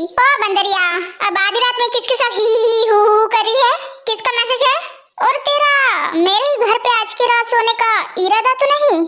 ओ बंदरिया, अब आधी रात में किसके साथ ही हू कर रही है? किसका मैसेज है? और तेरा मेरे ही घर पे आज की रात सोने का इरादा तो नहीं?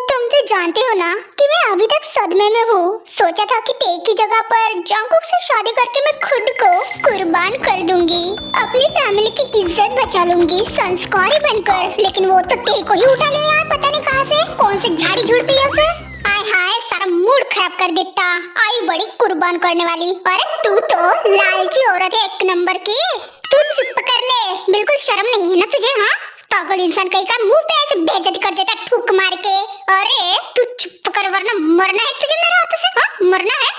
तुम तो जानते हो ना कि मैं अभी तक सदमे में हूँ। सोचा था कि ते की जगह पर जंगकुक से शादी करके मैं खुद को कुर्बान कर दूंगी, अपनी फैमिली की इज्जत बचा लूंगी संस्कारी बनकर, लेकिन वो तो ते को ही उठा ले यार, पता नहीं कहां से, कौन से झाड़ी झूड़ पी है उसे। आय हाय, सारा मूड खराब कर देता। आई बड़ी कुर्बान करने वाली। अरे तू तो लालची औरत है एक नंबर की। तू चुप कर ले, बिल्कुल शर्म नहीं है ना तुझे? हाँ, पागल इंसान कहीं का मुंह पे ऐसे बेइज्जती कर देता थूक मार के। अरे तू चुप कर वरना मरना है तुझे मेरे हाथों से। हाँ मरना है।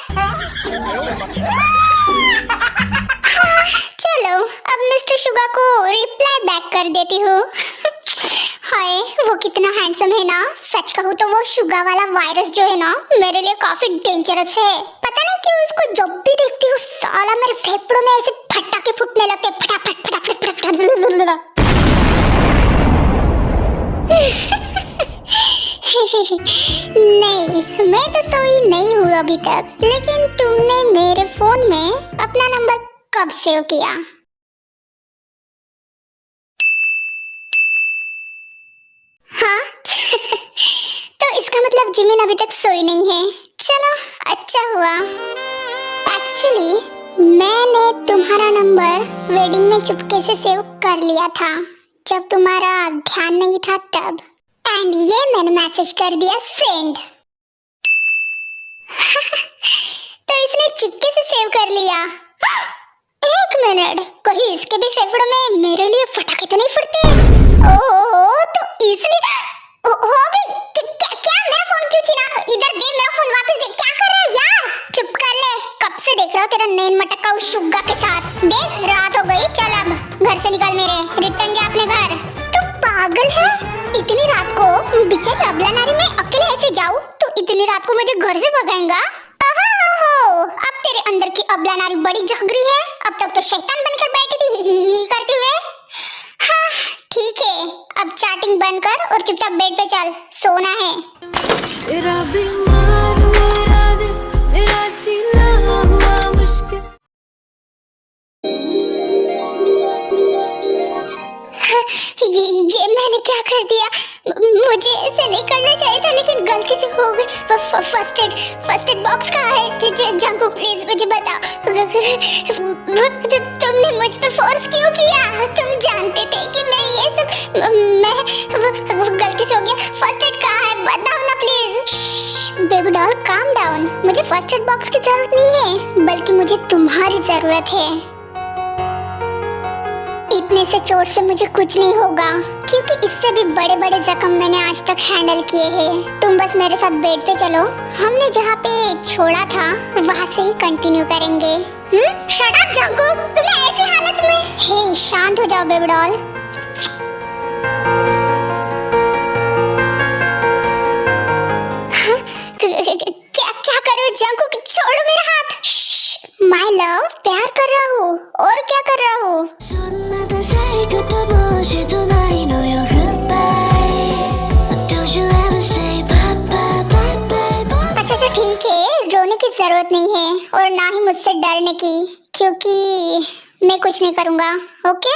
हाँ, चलो अब मिस्टर शुगा को रिप्लाई बैक कर देती हूँ। हाय, वो कितना हैंडसम है ना। सच कहूँ तो वो शुगा वाला वायरस जो है ना, मेरे लिए काफी डेंजरस है। पता नहीं क्यों उसको जब भी देखती हूँ साला मेरे फेफड़ों में ऐसे फटाके फूटने लगते हैं, फटाफट फटाफट फटाफट। नहीं, मैं तो सोई नहीं हूँ अभी तक, लेकिन तुमने मेरे फोन में अपना नंबर कब सेव किया? हाँ। तो इसका मतलब जिमिन अभी तक सोई नहीं है। चलो अच्छा हुआ। एक्चुअली मैंने तुम्हारा नंबर वेडिंग में चुपके से सेव कर लिया था, जब तुम्हारा ध्यान नहीं था तब। एंड ये मैंने मैसेज कर दिया सेंड। तो इसने चुपके से सेव कर लिया। एक मिनट, कहीं इसके भी फेफड़ों में मेरे लिए फटाके तो नहीं फटते? ओह, तो इसलिए हो गई। क्या मेरा फोन क्यों छीना? इधर दे मेरा फोन वापस दे। क्या कर रहा है यार? चुप कर ले, कब से देख रहा हूँ तेरा नैन मटका उस शुग्गा के साथ। देख रात हो गई, चल अब घर से निकल मेरे, रिटर्न जा अपने घर। तू पागल है? इतनी रात को बिचारी अबला नारी में अकेले ऐसे जाऊँ तो इतनी रात को मुझे घर से भगाएगा? अब तेरे अंदर की अबला नारी बड़ी जग रही है। अब तक तो शैतान बनकर बैठी थी ही करते हुए। हाँ ठीक है, अब चैटिंग बंद कर और चुपचाप बेड पे चल, सोना है। तेरा बीमार मेरा दिल, मेरा जीना हुआ मुश्किल। ये मैंने क्या कर दिया? मुझे ऐसे नहीं करना चाहिए था, लेकिन गलती से हो गई। फर्स्ट एड बॉक्स कहाँ है? जंगकुक प्लीज मुझे बता। तुमने मुझ पे फोर्स क्यों किया? तुम जानते थे कि मैं ये सब मैं गलती से हो गया। फर्स्ट एड कहाँ है? बताओ ना please. Baby doll calm down, मुझे फर्स्ट एड बॉक्स की जरूरत नहीं है, बल्कि मुझे तुम्हारी जरूरत है। इतने से चोट से मुझे कुछ नहीं होगा, क्योंकि इससे भी बड़े बड़े जख्म मैंने आज तक हैंडल किए हैं। तुम बस मेरे साथ बेड पे चलो, हमने जहाँ पे छोड़ा था वहाँ से ही कंटिन्यू करेंगे। शट अप जंगकुक, तुम्हें ऐसी हालत में? हे शांत हो जाओ बेबी डॉल। क्या कर रहे हो जंगकुक? छोड़ो मेरा हाथ। माय लव, प्यार कर रहा हूँ। और क्या कर रहा हूँ? अच्छा ठीक है, रोने की जरूरत नहीं है और ना ही मुझसे डरने की, क्योंकि मैं कुछ नहीं करूँगा। ओके?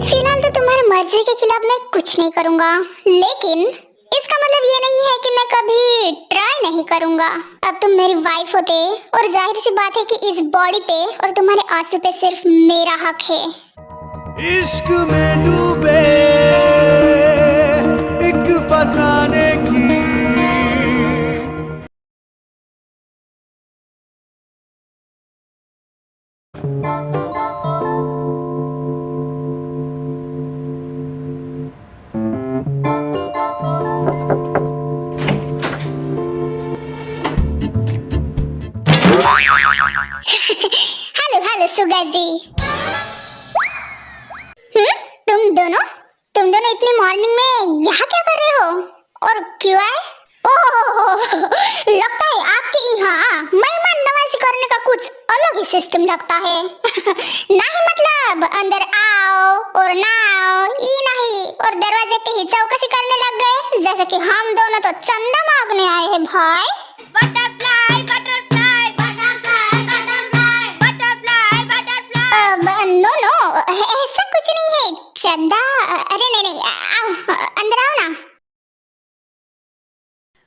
फिलहाल तो तुम्हारे मर्जी के खिलाफ मैं कुछ नहीं करूँगा, लेकिन इसका मतलब ये नहीं है कि मैं कभी ट्राई नहीं करूँगा। अब तुम मेरी वाइफ होते और जाहिर सी बात है कि इस बॉडी पे और तुम्हारे आंसू पे सिर्फ मेरा हक है। इश्क में डूबे एक फसाने की। हेलो सुगा जी। तुम दोनों इतनी मॉर्निंग में यहाँ क्या कर रहे हो और क्यों आए? ओह, लगता है आपके यहाँ मेहमान नवाजी करने का कुछ अलग ही सिस्टम लगता है। नाही मतलब अंदर आओ और ना आओ ये नहीं, और दरवाजे पे ही चौकसी करने लग गए जैसे कि हम दोनों तो चंदा मांगने आए हैं भाई। Butterfly butterfly butterfly butterfly butterfly butterfly. No no ऐसा कुछ नहीं है चंदा। अरे नहीं नहीं आओ अंदर आओ ना।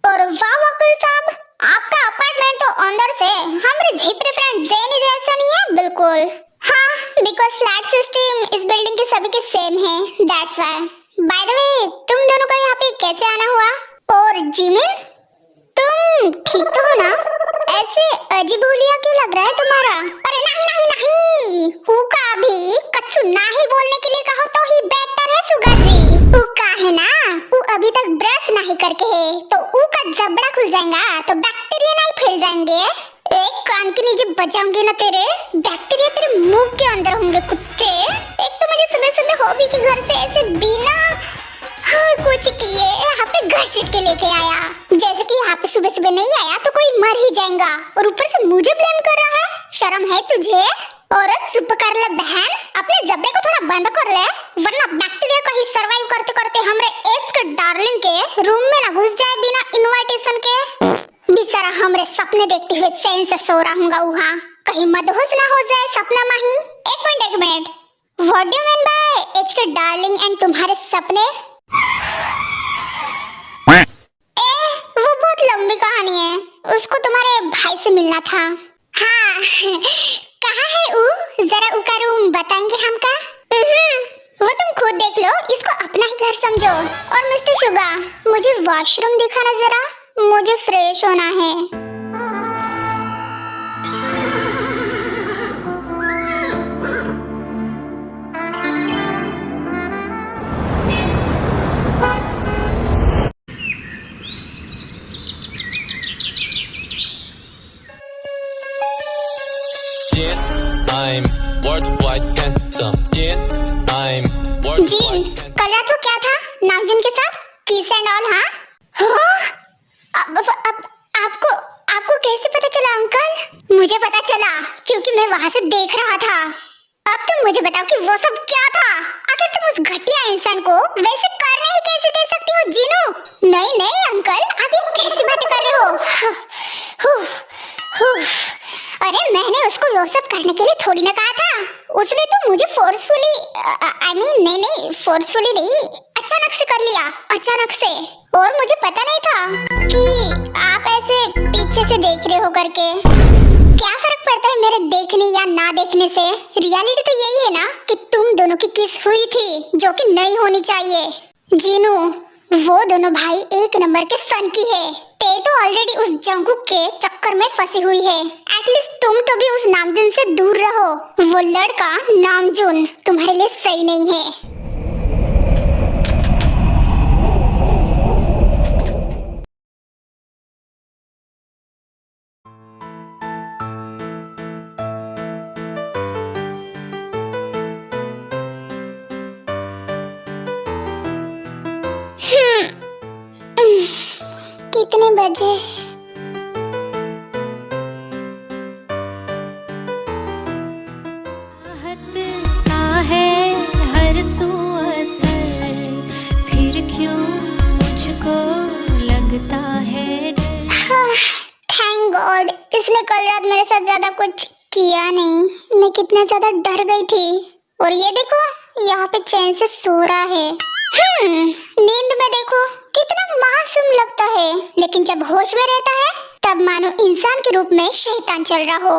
और वाह वकील साहब, आपका अपार्टमेंट तो अंदर से हमारे झिपरी फ्रेंड जेनी जैसा नहीं है बिल्कुल। हाँ, बिकॉज फ्लैट सिस्टम इस बिल्डिंग के सभी के सेम है, that's why. By the way, तुम दोनों को यहाँ पे कैसे आना हुआ? और जिमिन, तुम ठीक तो हो ना? ऐसे अजीबोलिया क्यों लग रहा है तुम्हारा? अरे नहीं नहीं नहीं, हुका भी कच्चू नहीं बोलने के लिए कहो तो ही बेहतर है सुगा जी। हुका है ना, वो अभी तक ब्रश नहीं करके है तो ऊ का जबड़ा खुल जाएगा तो बैक्टीरिया नहीं फैल जाएंगे। एक कान के नीचे बचाऊंगी ना तेरे बैक्टीरिया तेरे मुंह के अंदर होंगे कुत्ते। एक तो मुझे सुबह सुबह हॉबी के घर से ऐसे बिना कुछ किए यहाँ पे घसीट के लेके आया, जैसे कि यहाँ पे सुबह सुबह नहीं आया तो कोई मर ही जाएगा, और ऊपर से मुझे ब्लेम कर रहा है। शर्म है तुझे? औरत चुप कर ले बहन, अपने जबड़े को थोड़ा बंद कर ले, वरना बैक्टीरिया कहीं सरवाइव करते करते हमरे एज के डार्लिंग के रूम में ना घुस जाए बिना इनविटेशन के। बेचारा हमरे सपने देखते हुए चैन से सो रहा हूँगा वहाँ, कहीं मदहोश ना हो जाए सपना माही। एक minute, what do you mean by age के डार्लिंग एंड तुम्हारे सपने? वो बहुत लंबी कहानी है, उसको तुम्हारे भाई से मिलना था। हाँ कहाँ है वो? जरा उका रूम बताएंगे हमका? वो तुम खुद देख लो, इसको अपना ही घर समझो। और मिस्टर शुगा, मुझे वॉशरूम दिखाना जरा, मुझे फ्रेश होना है। I'm worldwide handsome. I'm worldwide gene, कल रात को क्या था नामजुन के साथ? किस एंड ऑल? अब आपको कैसे पता चला अंकल? मुझे पता चला क्योंकि मैं वहाँ से देख रहा था। अब तुम मुझे बताओ कि वो सब क्या था? आखिर तुम उस घटिया इंसान को वैसे करने ही कैसे दे सकती हो जीनू? नहीं नहीं अंकल, आप ये कैसी बातें कर रहे हो? अरे मैंने उसको वो सब करने के लिए थोड़ी ना कहा था, उसने तो मुझे फोर्सफुली नहीं फोर्सफुली नहीं, अचानक से कर लिया, अचानक से। और मुझे पता नहीं था कि आप ऐसे पीछे से देख रहे हो करके। क्या फर्क पड़ता है मेरे देखने या ना देखने से? रियलिटी तो यही है ना कि तुम दोनों की किस हुई थी, जो कि नहीं होनी चाहिए। जीनू, वो दोनों भाई एक नंबर के सन की है। ते तो ऑलरेडी उस जंगुक के चक्कर में फंसी हुई है। एटलीस्ट तुम तो भी उस नामजुन से दूर रहो। वो लड़का नामजुन तुम्हारे लिए सही नहीं है। कितने बजे? है हर सू असर, फिर क्यों मुझको लगता है। थैंक गॉड, इसने कल रात मेरे साथ ज्यादा कुछ किया नहीं। मैं कितना ज्यादा डर गई थी। और ये देखो, यहाँ पे चैन से सो रहा है। नींद में देखो कितना मासूम लगता है, लेकिन जब होश में रहता है तब मानो इंसान के रूप में शैतान चल रहा हो।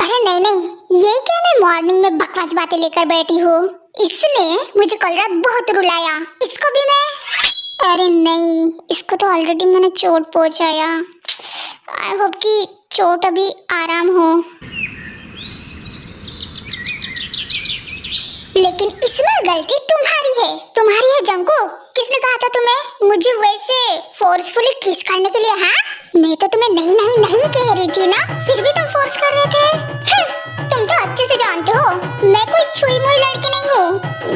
अरे नहीं नहीं, ये क्या मैं मॉर्निंग में बकवास बातें लेकर बैठी हूँ? इसने मुझे कल रात बहुत रुलाया, इसको भी मैं? अरे नहीं, इसको तो ऑलरेडी मैंने चोट पहुंचाया। आई होप कि चोट अभी आराम हो। लेकिन इसमें गलती तुम्हारी है जंको। किसने कहा था तुम्हें मुझे वैसे फोर्सफुली किस करने के लिए? हाँ, मैं तो तुम्हें नहीं कह रही थी ना, फिर भी तुम फोर्स कर रहे थे। तुम तो अच्छे से जानते हो मैं कोई छुई मुई लड़की नहीं हूँ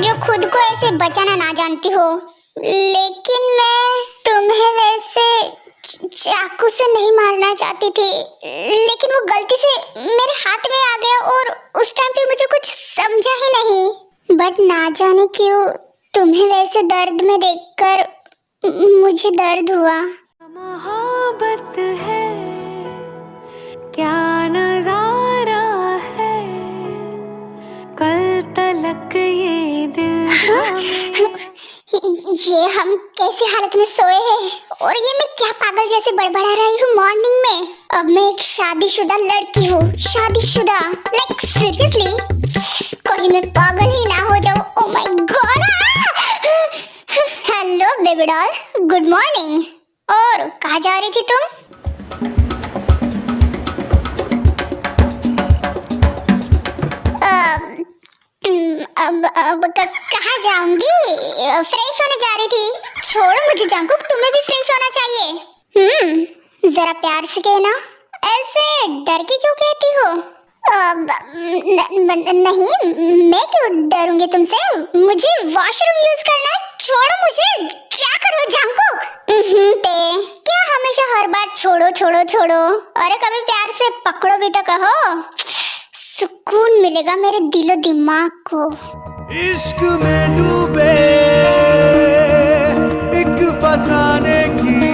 जो खुद को ऐसे बचाना ना जानती हो। लेकिन मैं तुम्हें वैसे चाकू से नहीं मारना चाहती थी, लेकिन वो गलती से मेरे हाथ में आ गया और उस टाइम पे मुझे कुछ समझा ही नहीं। बट ना जाने क्यों तुम्हें वैसे दर्द में देखकर मुझे दर्द हुआ। मोहब्बत है क्या नजारा है, कल तलक ये दिल हमें। ये हम कैसी हालत में सोए हैं और ये मैं क्या पागल जैसे बड़बड़ा रही हूँ मॉर्निंग में। अब मैं एक शादीशुदा लड़की हूँ, शादीशुदा, लाइक सीरियसली कहीं मैं पागल ही ना हो जाऊँ। Oh my God. Hello baby doll, good morning. और कहाँ जा रही थी तुम? अब कहाँ जाऊंगी? फ्रेश होने जा रही थी। छोड़ो मुझे जंकुक, तुम्हें भी फ्रेश होना चाहिए। जरा प्यार से कहना, ऐसे डर के क्यों कहती हो? नहीं, मैं क्यों डरूंगी तुमसे? मुझे वॉशरूम यूज करना है, छोड़ो मुझे। क्या करो जंकुक? क्या हमेशा हर बार छोड़ो छोड़ो छोड़ो? अरे कभी प्यार से पकड़ो भी तो कहो, सुकून मिलेगा मेरे दिलो दिमाग को। इश्क में डूबे एक फसाने की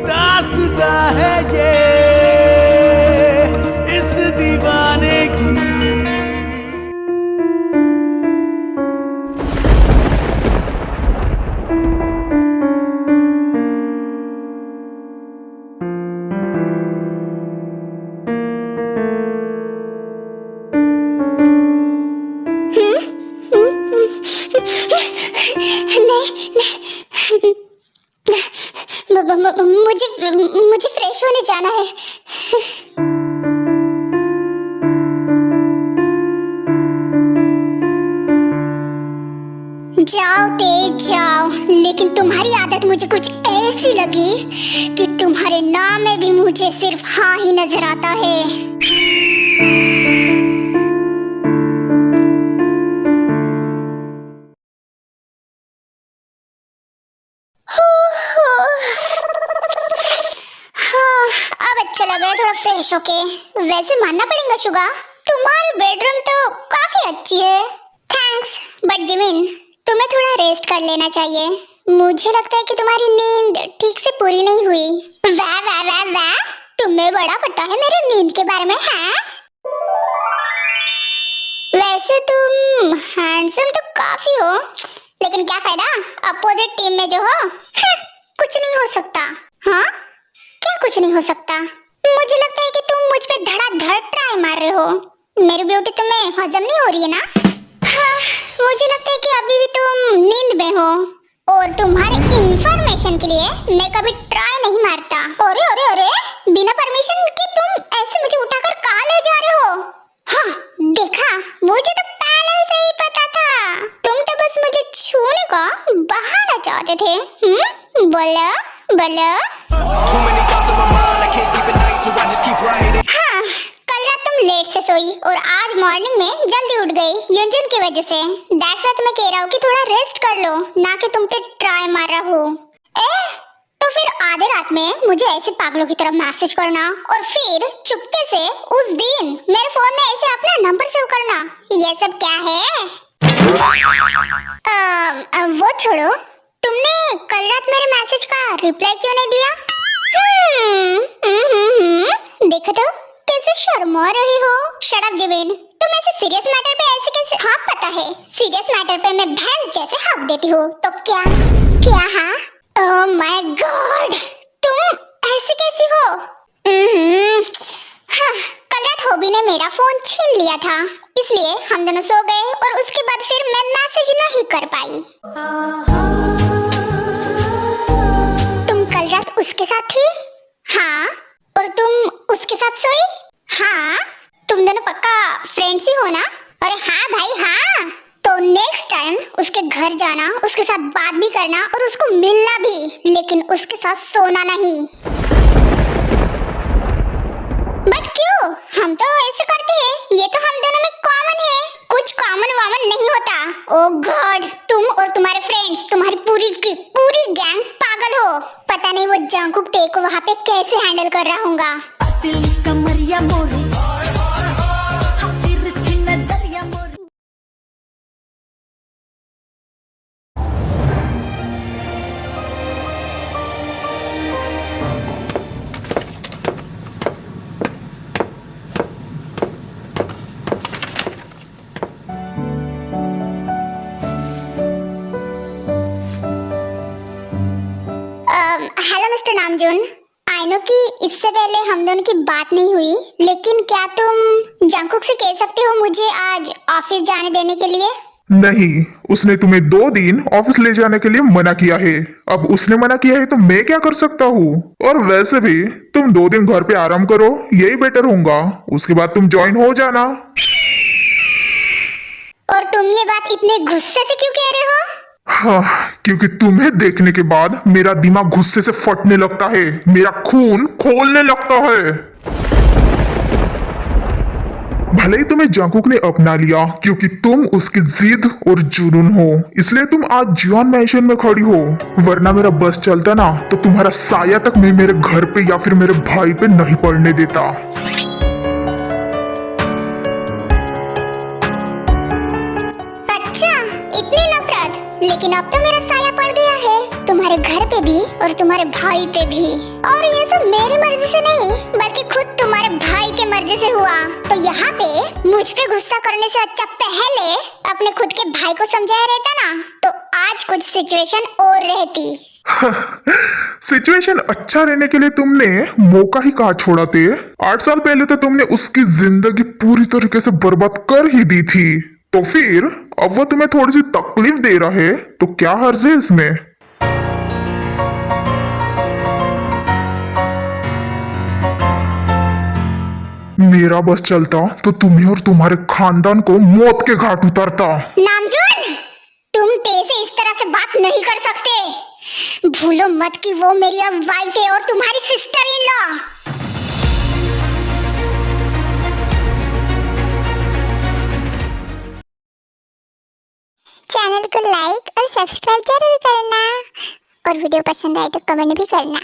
दास्तां है ये इस दीवाने की। मुझे फ्रेश होने जाना है। जाओ तेज जाओ, लेकिन तुम्हारी आदत मुझे कुछ ऐसी लगी कि तुम्हारे नाम में भी मुझे सिर्फ हाँ ही नजर आता है। अच्छा लग रहा है थोड़ा फ्रेश होके। वैसे मानना पड़ेगा शुगा, तुम्हारी बेडरूम तो काफी अच्छी है। थैंक्स, बट जिमिन तुम्हें थोड़ा रेस्ट कर लेना चाहिए। मुझे लगता है कि तुम्हारी नींद ठीक से पूरी नहीं हुई। वाह वाह वाह वाह, तुम्हें बड़ा पता है मेरे नींद के बारे में, है? वैसे तुम हैंडसम तो काफी हो, लेकिन क्या फायदा अपोजिट टीम में जो हो। कुछ नहीं हो सकता। हाँ, क्या कुछ नहीं हो सकता? मुझे लगता है कि तुम मुझ पे धड़ाधड़ ट्राई मार रहे हो। मेरी ब्यूटी तुम्हें हजम नहीं हो रही है ना? हाँ, मुझे लगता है कि अभी भी तुम नींद में हो। और तुम्हारे इंफॉर्मेशन के लिए मैं कभी ट्राई नहीं मारता। अरे अरे अरे, बिना परमिशन के तुम ऐसे मुझे उठाकर कहाँ ले जा रहे हो? हाँ देखा, मुझे तो पहले से ही पता था। तुम तो बस मुझे छूने का बहाना चाहते थे। बोलो बोलो। हाँ, कल रात तुम लेट से सोई और आज मॉर्निंग में जल्दी उठ गई युंजुन की वजह से। दैट्स व्हाई मैं कह रहा हूँ कि थोड़ा रेस्ट कर लो, ना कि तुम पे ट्राई मार रहा हूँ। तो फिर आधे रात में मुझे ऐसे पागलों की तरह मैसेज करना और फिर चुपके से उस दिन मेरे फोन में ऐसे अपना नंबर सेव करना, ये सब क्या है? वो छोड़ो, तुमने कल रात मेरे मैसेज का रिप्लाई क्यों नहीं दिया? देखो तो कैसे शर्मा रही हो। शट अप जिमिन, तुम ऐसे सीरियस मैटर पे ऐसे कैसे? हाँ पता है, सीरियस मैटर पे मैं भैंस जैसे हक देती हूँ, तो क्या क्या? हाँ, ओह माय गॉड, तुम ऐसे कैसी हो? हाँ, कल रात हॉबी ने मेरा फोन छीन लिया था, इसलिए हम दोनों सो गए और उसके बाद फिर मैं मैसेज नहीं कर पाई। तुम कल रात उसके साथ थी? हाँ, और तुम उसके साथ सोई? हाँ, तुम दोनों पक्का फ्रेंड्स ही हो ना? अरे हाँ भाई हाँ। तो नेक्स्ट टाइम उसके घर जाना, उसके साथ बात भी करना और उसको मिलना भी, लेकिन उसके साथ सोना नहीं। बट क्यों? हम तो ऐसे करते हैं, ये तो हम दोनों में कॉमन है, कुछ कॉमन वामन नहीं होता। ओह गॉड, तुम और तुम्हारे फ्रेंड्स, तुम्हारी पूरी गैंग पागल हो। पता जंगकुक डे को वहाँ पे कैसे हैंडल कर रहा होगा। दिल कमरिया मोरे तिरछी नजरिया मोरे hello mister Namjoon, I know कि इससे पहले हम दोनों की बात नहीं हुई, लेकिन क्या तुम जंगकुक से कह सकते हो मुझे आज ऑफिस जाने देने के लिए? नहीं, उसने तुम्हें 2 दिन ऑफिस ले जाने के लिए मना किया है। अब उसने मना किया है तो मैं क्या कर सकता हूँ। और वैसे भी तुम 2 दिन घर पे आराम करो, यही बेटर होगा। उसके बाद तुम ज्वाइन हो जाना। और तुम ये बात इतने गुस्से से क्यों कह रहे हो? हाँ, क्योंकि तुम्हें देखने के बाद मेरा दिमाग गुस्से से फटने लगता है, मेरा खून खोलने लगता है। भले ही तुम्हें जंगकुक ने अपना लिया क्योंकि तुम उसकी जिद और जुनून हो, इसलिए तुम आज जियोन मैंशन में खड़ी हो। वरना मेरा बस चलता ना तो तुम्हारा साया तक मैं मेरे घर पे या फिर मेरे भाई पे नहीं पड़ने देता। अच्छा, इतनी नफरत? लेकिन अब तो मेरा साया पड़ गया है तुम्हारे घर पे भी और तुम्हारे भाई पे भी। और ये सब मेरी मर्जी से नहीं बल्कि खुद तुम्हारे भाई के मर्जी से हुआ। तो यहाँ पे मुझ पे गुस्सा करने से अच्छा पहले अपने खुद के भाई को समझाया रहता ना तो आज कुछ सिचुएशन और रहती। सिचुएशन अच्छा रहने के लिए तुमने मौका ही कहाँ छोड़ा थे। 8 साल पहले तो तुमने उसकी जिंदगी पूरी तरीके से बर्बाद कर ही दी थी, तो फिर अब वो तुम्हें थोड़ी सी तकलीफ दे रहा है तो क्या हर्ज है इसमें। मेरा बस चलता तो तुम्हें और तुम्हारे खानदान को मौत के घाट उतारता। नामजून, तुम से इस तरह से बात नहीं कर सकते। भूलो मत कि वो मेरी अब वाइफ है और तुम्हारी सिस्टर इन लॉ। चैनल को लाइक और सब्सक्राइब जरूर करना और वीडियो पसंद आए तो कमेंट भी करना।